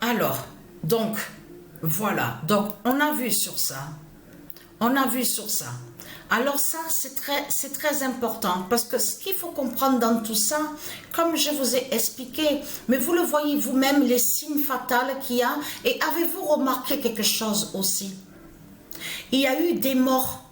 Alors, donc, voilà. Donc, on a vu sur ça. On a vu sur ça. Alors ça, c'est très important parce que ce qu'il faut comprendre dans tout ça, comme je vous ai expliqué, mais vous le voyez vous-même, les signes fatals qu'il y a. Et avez-vous remarqué quelque chose aussi? Il y a eu des morts.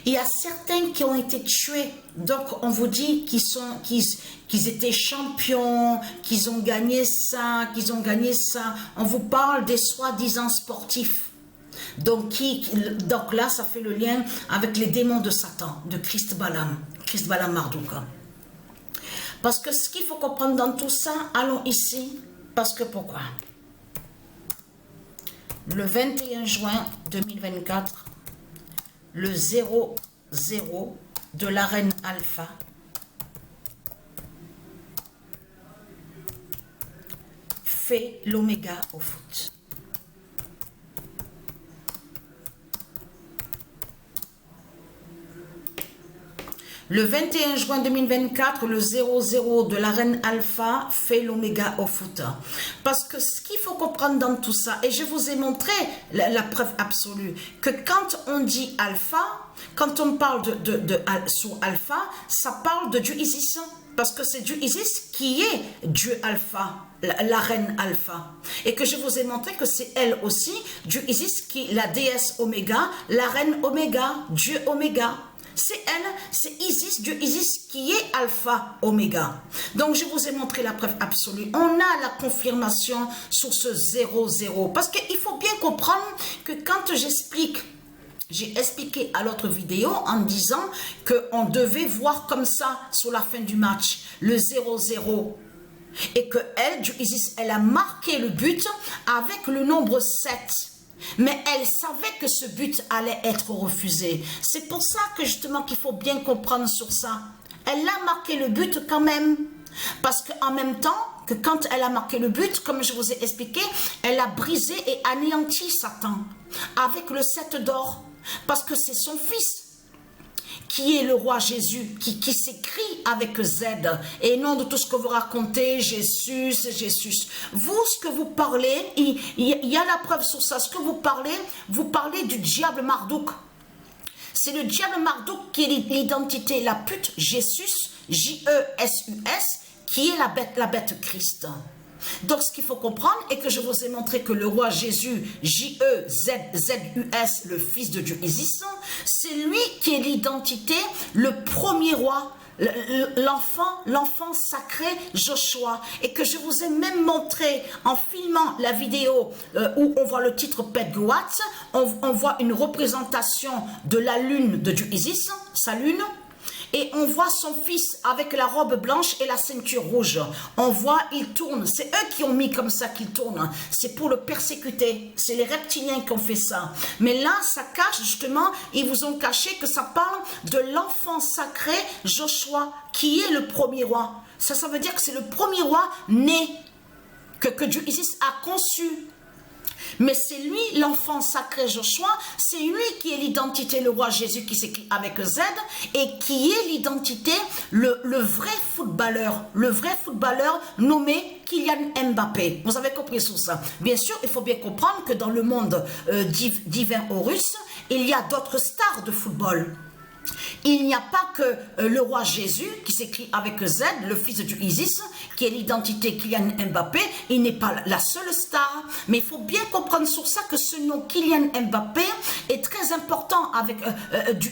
Il y a certains qui ont été tués. Donc, on vous dit qu'ils étaient champions, qu'ils ont gagné ça, qu'ils ont gagné ça. On vous parle des soi-disant sportifs. Donc là, ça fait le lien avec les démons de Satan, de Christ Balaam Marduk. Parce que ce qu'il faut comprendre dans tout ça, allons ici, parce que pourquoi? Le 21 juin 2024, le 0-0 de la reine Alpha fait l'oméga au foot. Le 21 juin 2024, le 0-0 de la reine Alpha fait l'oméga au foot. Parce que ce qu'il faut comprendre dans tout ça, et je vous ai montré la preuve absolue, que quand on dit Alpha, quand on parle sur Alpha, ça parle de Dieu Isis. Parce que c'est Dieu Isis qui est Dieu Alpha, la reine Alpha. Et que je vous ai montré que c'est elle aussi, Dieu Isis, qui la déesse Oméga, la reine Oméga, Dieu Oméga. C'est elle, c'est Isis, Dieu Isis qui est Alpha, Oméga. Donc je vous ai montré la preuve absolue. On a la confirmation sur ce 0-0. Parce qu'il faut bien comprendre que quand j'ai expliqué à l'autre vidéo en disant qu'on devait voir comme ça sur la fin du match, le 0-0. Et que elle, Dieu Isis, elle a marqué le but avec le nombre 7. Mais elle savait que ce but allait être refusé. C'est pour ça que justement qu'il faut bien comprendre sur ça. Elle a marqué le but quand même. Parce qu'en même temps que quand elle a marqué le but, comme je vous ai expliqué, elle a brisé et anéanti Satan avec le 7 d'or. Parce que c'est son fils qui est le roi Jésus, qui s'écrit avec Z, et non de tout ce que vous racontez, Jésus. Vous, ce que vous parlez, il y a la preuve sur ça, ce que vous parlez du diable Marduk. C'est le diable Marduk qui est l'identité, la pute, Jésus, J-E-S-U-S, qui est la bête Christ. Donc ce qu'il faut comprendre est que je vous ai montré que le roi Jésus, J-E-Z-Z-U-S, le fils de Dieu Isis, c'est lui qui est l'identité, le premier roi, l'enfant sacré Joshua, et que je vous ai même montré en filmant la vidéo où on voit le titre Pedguat, on voit une représentation de la lune de Dieu Isis, sa lune. Et on voit son fils avec la robe blanche et la ceinture rouge. On voit, il tourne. C'est eux qui ont mis comme ça qu'il tourne. C'est pour le persécuter. C'est les reptiliens qui ont fait ça. Mais là, ça cache justement, ils vous ont caché que ça parle de l'enfant sacré Joshua, qui est le premier roi. Ça veut dire que c'est le premier roi né, que Dieu Isis a conçu. Mais c'est lui, l'enfant sacré Joshua, c'est lui qui est l'identité, le roi Jésus qui s'écrit avec Z, et qui est l'identité, le vrai footballeur nommé Kylian Mbappé. Vous avez compris sur ça. Bien sûr, il faut bien comprendre que dans le monde divin Horus, il y a d'autres stars de football. Il n'y a pas que le roi Jésus, qui s'écrit avec Z, le fils de Dieu Isis, qui est l'identité Kylian Mbappé. Il n'est pas la seule star, mais il faut bien comprendre sur ça que ce nom Kylian Mbappé est très important avec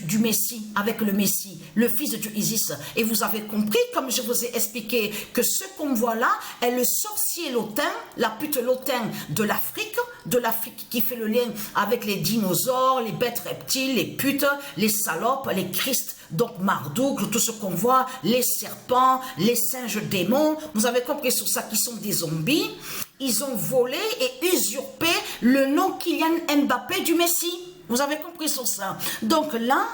du Messie, avec le Messie, le fils de Dieu Isis. Et vous avez compris, comme je vous ai expliqué, que ce qu'on voit là est le sorcier lotin, la pute lotin de l'Afrique qui fait le lien avec les dinosaures, les bêtes reptiles, les putes, les salopes, les Christ, donc Marduk, tout ce qu'on voit, les serpents, les singes démons. Vous avez compris sur ça qu'ils sont des zombies. Ils ont volé et usurpé le nom Kylian Mbappé du Messie. Vous avez compris sur ça. Donc là,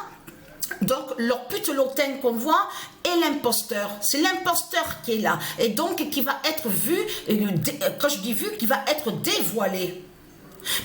leur pute lotin qu'on voit est l'imposteur. C'est l'imposteur qui est là. Et donc qui va être vu, quand je dis vu, qui va être dévoilé.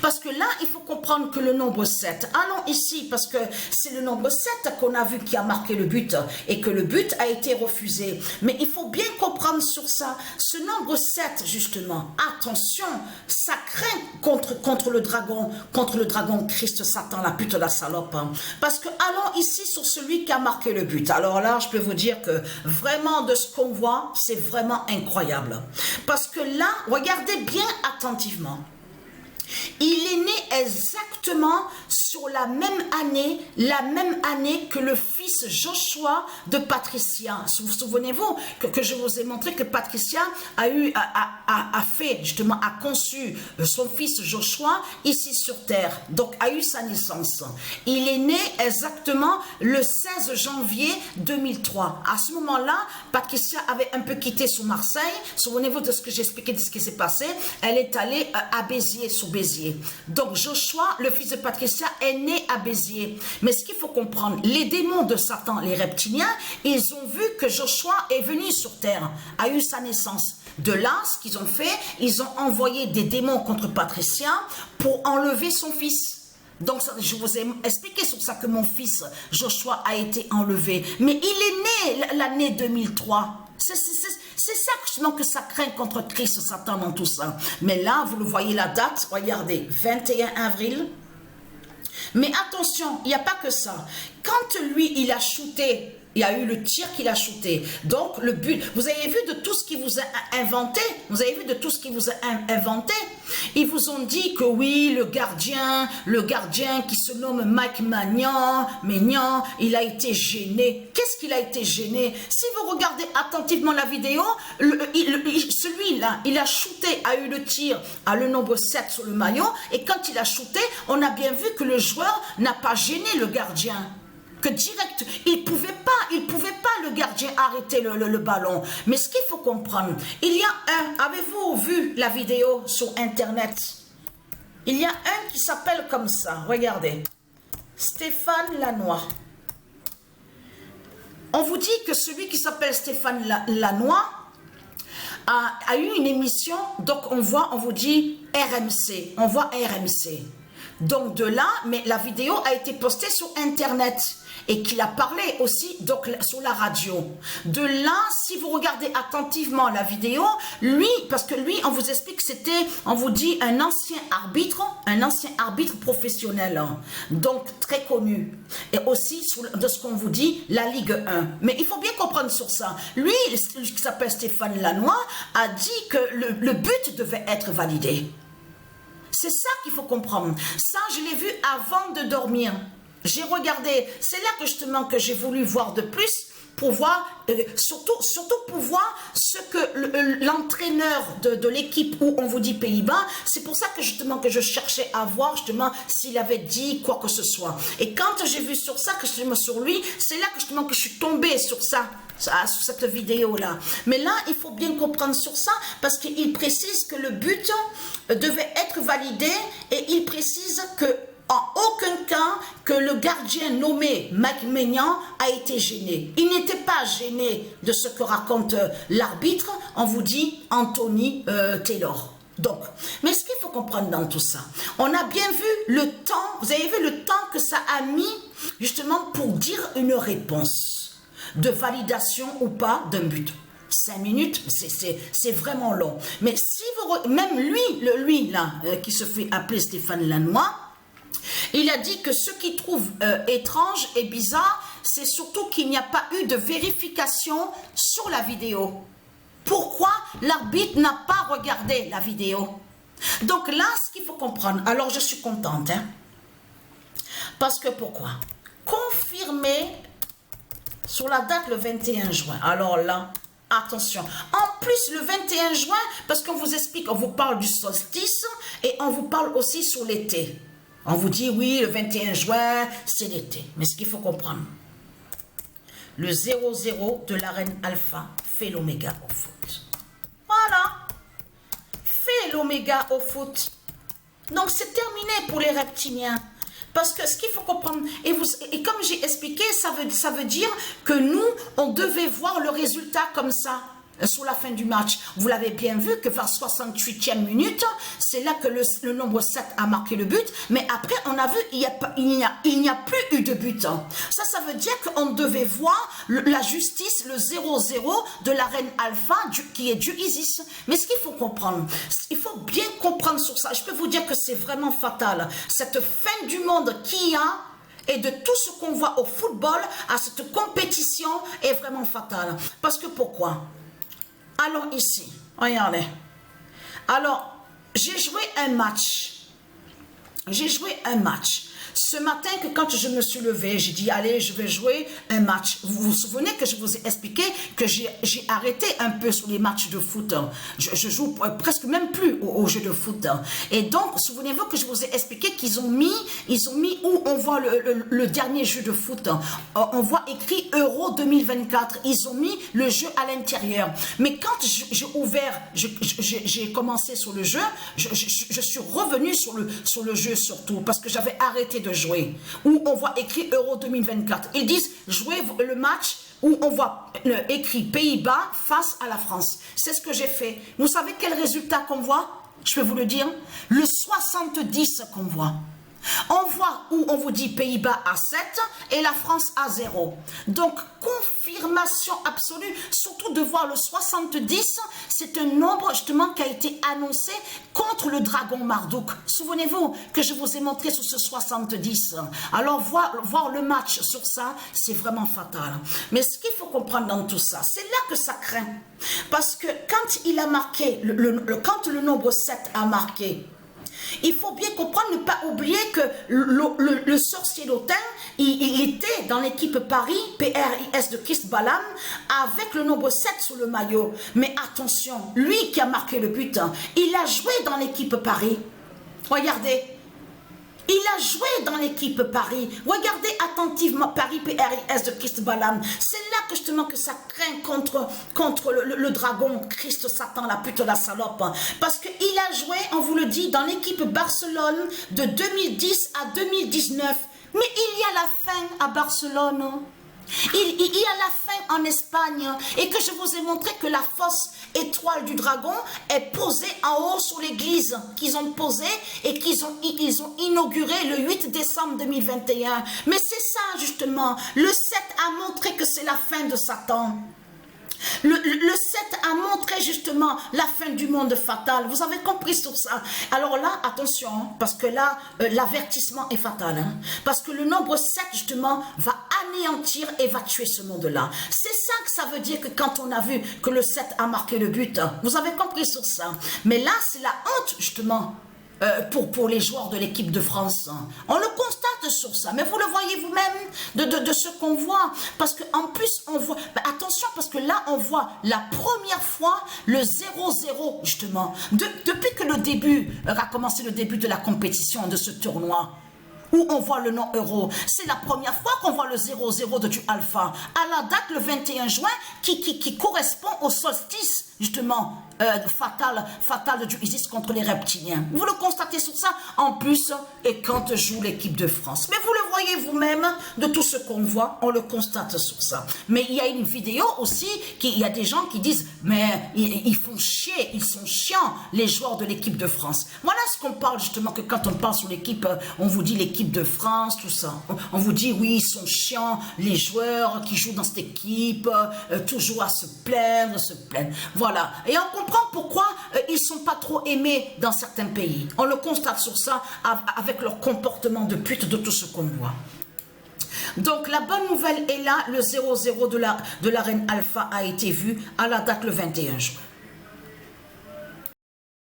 Parce que là, il faut comprendre que le nombre 7, allons ici, parce que c'est le nombre 7 qu'on a vu qui a marqué le but, et que le but a été refusé. Mais il faut bien comprendre sur ça, ce nombre 7, justement, attention, ça craint contre le dragon Christ, Satan, la pute, la salope. Hein. Parce que allons ici sur celui qui a marqué le but. Alors là, je peux vous dire que vraiment, de ce qu'on voit, c'est vraiment incroyable. Parce que là, regardez bien attentivement. Il est né exactement sur la même année que le fils Joshua de Patricia. Vous souvenez-vous que je vous ai montré que Patricia a conçu son fils Joshua ici sur terre, donc a eu sa naissance. Il est né exactement le 16 janvier 2003. À ce moment-là, Patricia avait un peu quitté sur Marseille. Souvenez-vous de ce que j'ai expliqué, de ce qui s'est passé. Elle est allée à Béziers, sur Béziers. Donc Joshua, le fils de Patricia, est né à Béziers. Mais ce qu'il faut comprendre, les démons de Satan, les reptiliens, ils ont vu que Joshua est venu sur terre, a eu sa naissance. De là, ce qu'ils ont fait, ils ont envoyé des démons contre Patricia pour enlever son fils. Donc, je vous ai expliqué sur ça que mon fils Joshua a été enlevé. Mais il est né l'année 2003. C'est ça justement que ça craint contre Christ, Satan dans tout ça. Mais là, vous le voyez la date, regardez, 21 avril. Mais attention, il n'y a pas que ça. Quand lui, il a shooté, il y a eu le tir qu'il a shooté. Donc, le but, vous avez vu de tout ce qu'il vous a inventé. Vous avez vu de tout ce qu'il vous a inventé. Ils vous ont dit que oui, le gardien qui se nomme Mike Maignan, il a été gêné. Qu'est-ce qu'il a été gêné? Si vous regardez attentivement la vidéo, celui-là, il a shooté, a eu le tir à le nombre 7 sur le maillot. Et quand il a shooté, on a bien vu que le joueur n'a pas gêné le gardien. Que direct, il pouvait pas le gardien arrêter le ballon. Mais ce qu'il faut comprendre, il y a avez-vous vu la vidéo sur internet? Il y a un qui s'appelle comme ça, regardez, Stéphane Lannoy. On vous dit que celui qui s'appelle Stéphane Lannoy a eu une émission, donc on vous dit RMC, on voit RMC. Donc de là, mais la vidéo a été postée sur internet et qu'il a parlé aussi donc sur la radio. De là, si vous regardez attentivement la vidéo, lui, parce que lui, on vous explique que c'était, on vous dit un ancien arbitre professionnel, hein, donc très connu. Et aussi, de ce qu'on vous dit, la Ligue 1. Mais il faut bien comprendre sur ça. Lui, qui s'appelle Stéphane Lannoy, a dit que le but devait être validé. C'est ça qu'il faut comprendre. Ça, je l'ai vu avant de dormir. J'ai regardé. C'est là que justement que j'ai voulu voir de plus pour voir, surtout pour voir ce que l'entraîneur de l'équipe où on vous dit Pays-Bas, c'est pour ça que justement que je cherchais à voir justement s'il avait dit quoi que ce soit. Et quand j'ai vu sur ça, que justement sur lui, c'est là que justement que je suis tombée sur ça. Sur cette vidéo-là. Mais là, il faut bien comprendre sur ça parce qu'il précise que le but devait être validé et il précise que en aucun cas que le gardien nommé Mike Maignan a été gêné. Il n'était pas gêné de ce que raconte l'arbitre, on vous dit Anthony Taylor. Donc, mais ce qu'il faut comprendre dans tout ça, on a bien vu le temps, vous avez vu le temps que ça a mis justement pour dire une réponse de validation ou pas d'un but. 5 minutes, c'est vraiment long. Mais si vous, même lui là, qui se fait appeler Stéphane Lannoy, il a dit que ce qu'il trouve étrange et bizarre, c'est surtout qu'il n'y a pas eu de vérification sur la vidéo. Pourquoi l'arbitre n'a pas regardé la vidéo? Donc là, ce qu'il faut comprendre, alors je suis contente, hein, parce que pourquoi? Confirmer sur la date le 21 juin. Alors là, attention. En plus, le 21 juin, parce qu'on vous explique, on vous parle du solstice et on vous parle aussi sur l'été. On vous dit, oui, le 21 juin, c'est l'été. Mais ce qu'il faut comprendre, le 0-0 de l'arène alpha fait l'oméga au foot. Voilà. Fait l'oméga au foot. Donc, c'est terminé pour les reptiliens. Parce que ce qu'il faut comprendre, et comme j'ai expliqué, ça veut dire que nous, on devait voir le résultat comme ça. sur la fin du match. Vous l'avez bien vu que vers 68e minute, c'est là que le nombre 7 a marqué le but. Mais après, on a vu il n'y a plus eu de but. Ça veut dire qu'on devait voir la justice, le 0-0 de la reine Alpha, qui est du Isis. Mais ce qu'il faut comprendre, il faut bien comprendre sur ça. Je peux vous dire que c'est vraiment fatal. Cette fin du monde qu'il y a, et de tout ce qu'on voit au football, à cette compétition, est vraiment fatale. Parce que pourquoi? Alors ici, regardez. Alors, j'ai joué un match. Ce matin, que quand je me suis levée, j'ai dit, allez, je vais jouer un match. Vous vous souvenez que je vous ai expliqué que j'ai arrêté un peu sur les matchs de foot. Je joue presque même plus aux jeux de foot. Et donc, souvenez-vous que je vous ai expliqué qu'ils ont mis où on voit le dernier jeu de foot. On voit écrit Euro 2024. Ils ont mis le jeu à l'intérieur. Mais quand j'ai ouvert, j'ai commencé sur le jeu, je suis revenu sur le jeu surtout, parce que j'avais arrêté de jouer, où on voit écrit Euro 2024. Ils disent jouer le match où on voit écrit Pays-Bas face à la France. C'est ce que j'ai fait. Vous savez quel résultat qu'on voit? Je peux vous le dire. Le 70 qu'on voit. On voit où on vous dit Pays-Bas à 7 et la France à 0. Donc, confirmation absolue, surtout de voir le 70, c'est un nombre justement qui a été annoncé contre le dragon Marduk. Souvenez-vous que je vous ai montré sur ce 70. Alors, voir le match sur ça, c'est vraiment fatal. Mais ce qu'il faut comprendre dans tout ça, c'est là que ça craint. Parce que quand il a marqué, quand le nombre 7 a marqué, il faut bien comprendre, ne pas oublier que le sorcier d'Autun, il était dans l'équipe Paris, PRIS de Christ Balaam, avec le nombre 7 sur le maillot. Mais attention, lui qui a marqué le but, il a joué dans l'équipe Paris. Regardez. Il a joué dans l'équipe Paris. Regardez attentivement Paris PRIS de Christ Balaam. C'est là que justement que ça craint contre le dragon, Christ Satan, la pute, la salope. Parce qu'il a joué, on vous le dit, dans l'équipe Barcelone de 2010 à 2019. Mais il y a la fin à Barcelone. Il y a la fin en Espagne et que je vous ai montré que la fausse étoile du dragon est posée en haut sur l'église qu'ils ont posée et qu'ils ont inauguré le 8 décembre 2021. Mais c'est ça justement, le 7 a montré que c'est la fin de Satan. Le 7 a montré justement la fin du monde fatal. Vous avez compris sur ça? Alors là, attention, parce que là, l'avertissement est fatal. Hein, parce que le nombre 7, justement, va anéantir et va tuer ce monde-là. C'est ça que ça veut dire que quand on a vu que le 7 a marqué le but, vous avez compris sur ça. Mais là, c'est la honte, justement. Pour les joueurs de l'équipe de France. On le constate sur ça, mais vous le voyez vous-même de ce qu'on voit. Parce qu'en plus, on voit... attention, parce que là, on voit la première fois le 0-0, justement. Depuis que le début, a commencé le début de la compétition, de ce tournoi, où on voit le nom euro. C'est la première fois qu'on voit le 0-0 de du Alpha. À la date, le 21 juin, qui correspond au solstice, justement, fatal du Isis contre les reptiliens. Vous le constatez sur ça, en plus, et quand joue l'équipe de France. Mais vous le voyez vous-même, de tout ce qu'on voit, on le constate sur ça. Mais il y a une vidéo aussi, il y a des gens qui disent, mais ils font chier, ils sont chiants, les joueurs de l'équipe de France. Voilà ce qu'on parle justement, que quand on parle sur l'équipe, on vous dit l'équipe de France, tout ça. On vous dit, oui, ils sont chiants, les joueurs qui jouent dans cette équipe, toujours à se plaindre. Voilà. Et on comprend pourquoi ils ne sont pas trop aimés dans certains pays. On le constate sur ça avec leur comportement de pute, de tout ce qu'on voit. Donc la bonne nouvelle est là, le 0-0 de la reine Alpha a été vu à la date le 21 juin.